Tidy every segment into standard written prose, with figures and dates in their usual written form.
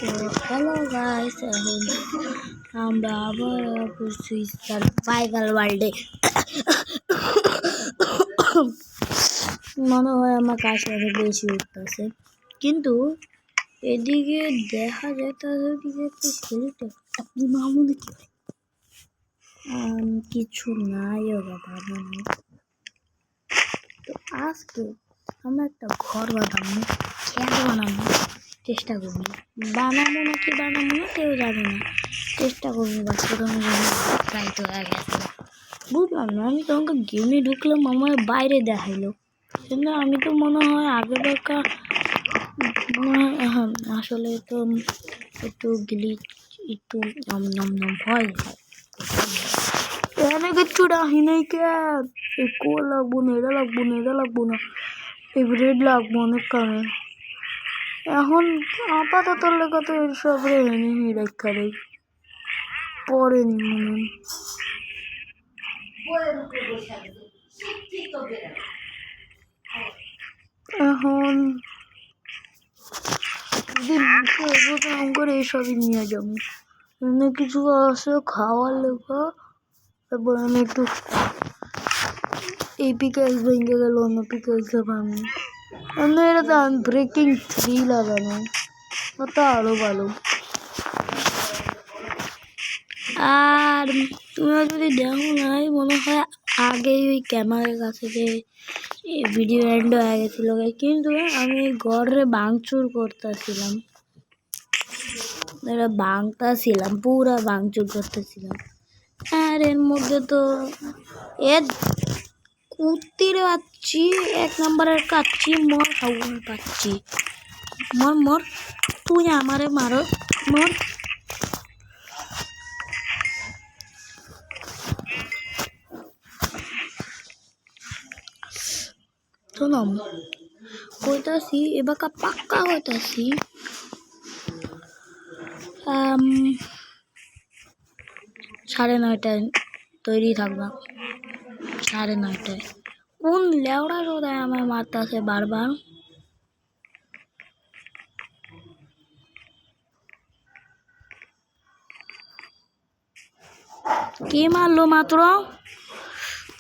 তো hello guys, এখন আমরা আবার করছি সার্ভাইভাল ওয়ার্ল্ডে। মনে হয় আমার কাছে আরো বেশি উঠতেছে, কিন্তু এদিকে দেখা যাইতেছে কি একটা ছেলেটা আপনি মামুনি কি কিছু নাই ওরা বানানো। তো আজকে আমরা একটা ঘর বানাবো, কেন বানাবো চেষ্টা করবি, বানাবো নাকি বানাবো না কেউ জানে না, চেষ্টা করবো। বাচ্চাদের প্রায় তো হয়ে গেছে, বুঝলাম না। আমি তখন গেমে ঢুকলাম, আমার বাইরে দেখাইলো, কিন্তু আমি তো মনে হয় আগে দেখা আসলে তো একটু গ্লিচ একটু নম হয়। এনে কিচ্ছু রাখি নাই কে, কো লাগবো না, এটা লাগবো না, এটা লাগবো না, এভরেট লাগবো অনেক কারণে। এখন আপাতত লেখা তো এসব রেখে রেখা দেয়, পরে নি মনে এখন করে এইসবই নিয়ে যাবো। এমনি কিছু আছে খাওয়ার লেখা, তারপর আমি একটু এই পিকেলস ভেঙে গেল, অন্য পিকেলসে ভাঙি, এটা তো ব্রেকিং 3 লাগানো, ওটা আরো ভালো। আর তুমি যদি দেখো নাই, মনে হয় আগেই ওই ক্যামেরার কাছে যে ভিডিও এন্ড হয়ে গেছিল, কিন্তু আমি ঘরে ভাঙচুর করতেছিলাম, ভাঙতেছিলাম, পুরা ভাঙচুর করতেছিলাম। আর এর মধ্যে তো কুত্তিরে পাচ্ছি, 1 নম্বরের কাচ্ছি, মর খাওয়ার পাচ্ছি, মর মর, তুই আমারে মারো, মর। শোনাম কইতাছি, এবার পাক্কা হইতাছি, 9:30টায় তৈরি থাকবা। 9:30টায় কোন লেওড়া রোদায় আমার মারতাছে বারবার। কে মারলো মাত্র?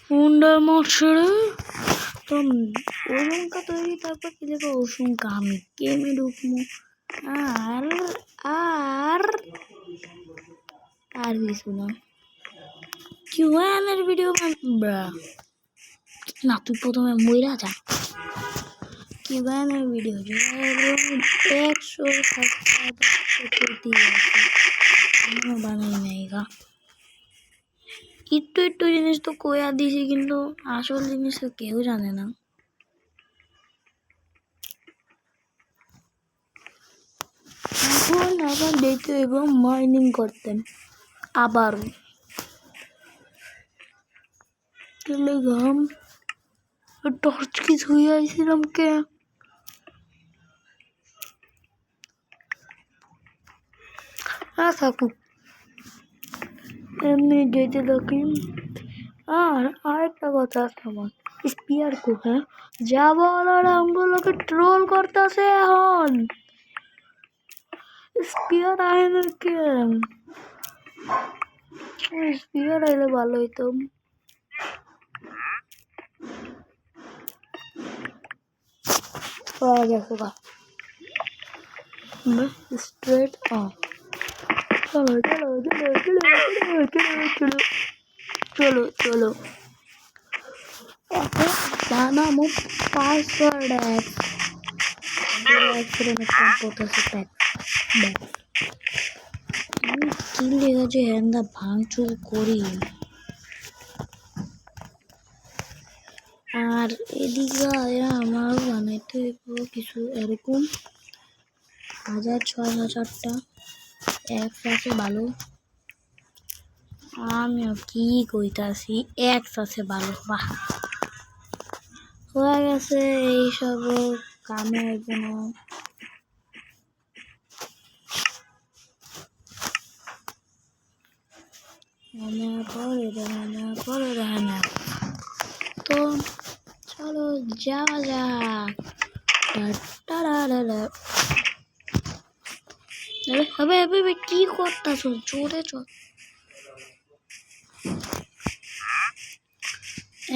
হুন্ডার মশড়ে তো ওরঙ্কা তৈরি, তারপর কি লেখো ওসঙ্কা আমি গেমে ঢুকবো। আর আর আর কিছু না, কিউএনের ভিডিও না, তুই প্রথমে মইরা যা। কিউএনের ভিডিও 100 বানাই নাই গা, একটু একটু জিনিস তো কয়া দিছি, কিন্তু আসল জিনিস তো কেউ জানে না। এখন আবার দেখতে এবং মাইনিং করতেন আবার টেলিগ্রাম টর্চ কি ছুঁয়ে আইছিলাম কে থাকুক, এমনি যেতে থাকি। আর আরেকটা কথা আছে আমার, স্পিয়ার কো হ্যাঁ যা বলার আমগুলোকে ট্রোল করতেছে এখন। স্পিয়ার আয় না কে, স্পিয়ার আইলে ভালো হইতো। স্ট্রেট অফ, চলো চলো চলো চলো চলো চলো চলো চলো, এখন বানাবো পাসওয়ার্ড আমি কি লেগেছে হ্যান্দা ভাঙচুর করি। আর এদিকে আমার বানাইতে কিছু এরকম 1000-6000টা একসাথে ভালো। আমি কি কইতাছি, একসাথে ভালো, বাহ হয়ে গেছে। এইসব কামে হইবে না, তো চলো যাওয়া যাক। হবে হবে হবে কি করতেছ জোরে চল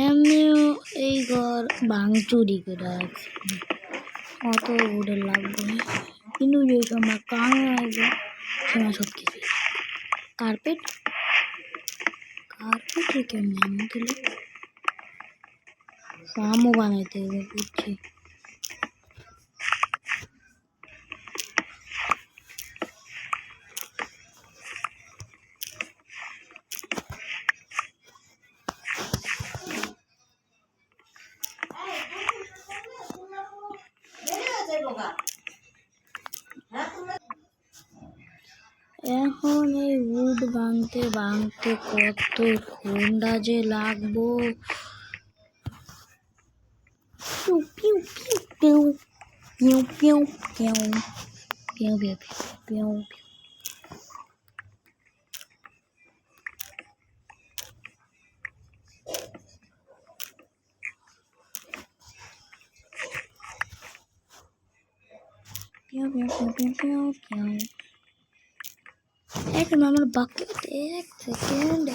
এমনিও এই ঘর ভাঙচুরি করে রাখছি অত উড়ে লাগবে কিন্তু যে সময় কান লাগবে সময় সব কিছু কার্পেট কার্পেটে কেমন আমি দিলে ফার্মও বানাইতে হবে বুঝছি এখন এই উড ভাঙতে ভাঙতে কতক্ষণ যে লাগবো পিউ পিউ পিউ পিউ পিউ পিউ পিউ পিউ পিউ পিউ পিউ পিউ পিউ পিউ পিউ এখন আমার বাকেট এক সেকেন্ড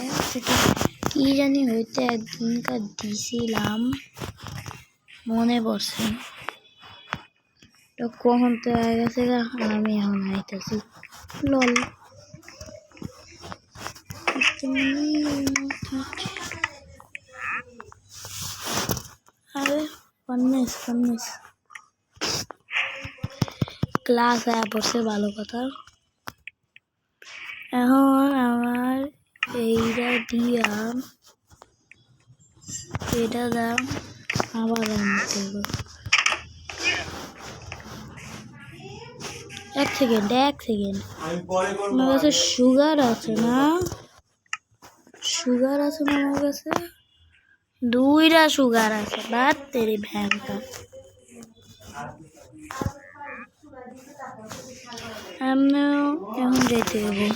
কি জানি হইতে একদিনকার দিছিলাম মনে পড়ছে তো কখন তো হয়ে গেছে আমি এখন আইতেছি লল আরে ফার্নেস ক্লাস আয়া পড়ছে ভালো কথা এখন আমার এইটা দিয়া এটা দাম আবার আনতে হবে এক সেকেন্ড আমার কাছে সুগার আছে না আমার কাছে দুইটা সুগার আছে বাদ তেরি ভ্যানটা আমিও এখন যেতে হবো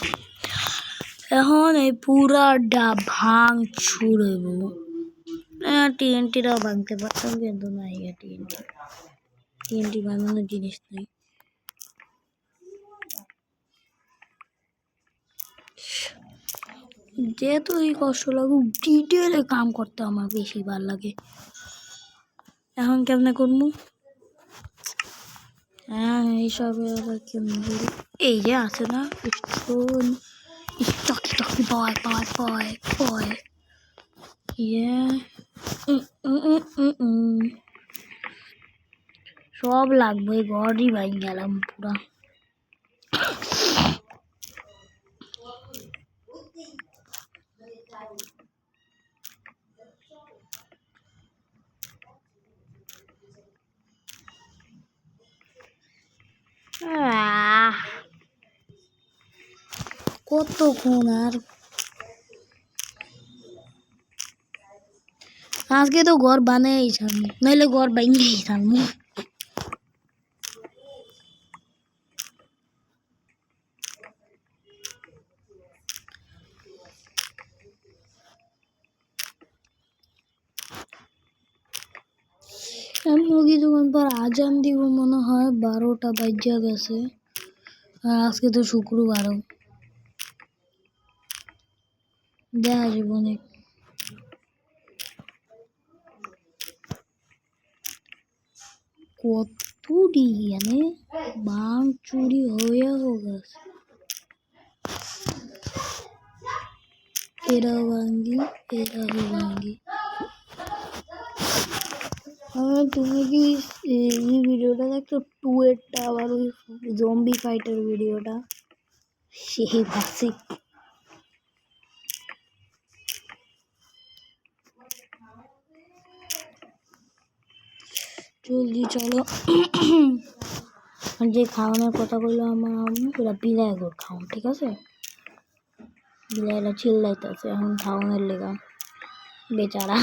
এখন এই পুরাটা ভাঙ ছুড়ব টিএনটিটাও ভাঙতে পারতাম কিন্তু নাই টিএনটি বানানোর জিনিস নাই যেহেতু এই কষ্ট লাগুক ডিটেলে কাম করতে আমার বেশি ভালো লাগে এখন কেমনে করবো হ্যাঁ এইসবে আবার কেমন এই যে আছে না টকি বয় সব লাগবে ঘরই ভাই গেলাম পুরা কতক্ষণ আর আজকে তো ঘর বানাই নইলে ঘর ভেঙে ছাড়বো মুরগি দোকান পর আজান দিব মনে হয় 12টা বাজে গেছে আর আজকে তো শুক্রবারও দেখা যাবে অনেক কতটি মানে বাং চুরি হয়ে গেছে এরাও ভাঙ্গি তুমি কি এই ভিডিওটা দেখছো 2 এরটা আবার ওই জম্বি ফাইটার ভিডিওটা সেই ভাবছি জলদি চলো যে খাওয়ানোর কথা বললো আমার আম্মু পুরা বিলাই করে খাওয়ান ঠিক আছে বিলাইরা চিল্লাইতেছে এখন খাওয়ানোর লেগা বেচারা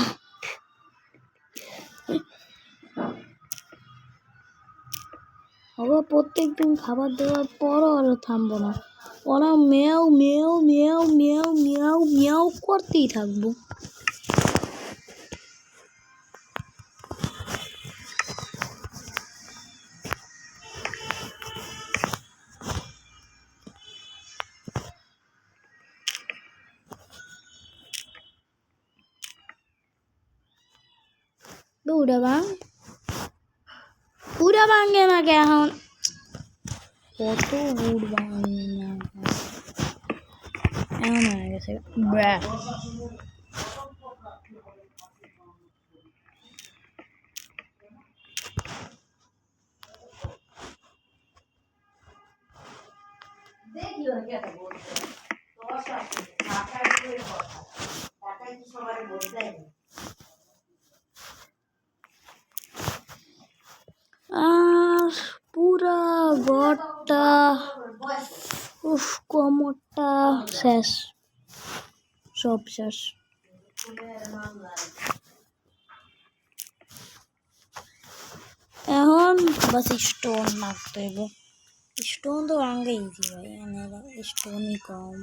প্রত্যেকদিন খাবার দেওয়ার পরও আরো থামবো না ওরা মেয়াও করতেই থাকবো পুরা ভাঙে না কে এখন কত বুট ভাঙে না এমন হয়ে গেছে ব্রা আর পুরা ঘরটা উফ কোমরটা শেষ সব শেষ এখন বাস স্টোন মারতে হইব স্টোন তো ভাঙে ইজি ভাই স্টোনই কম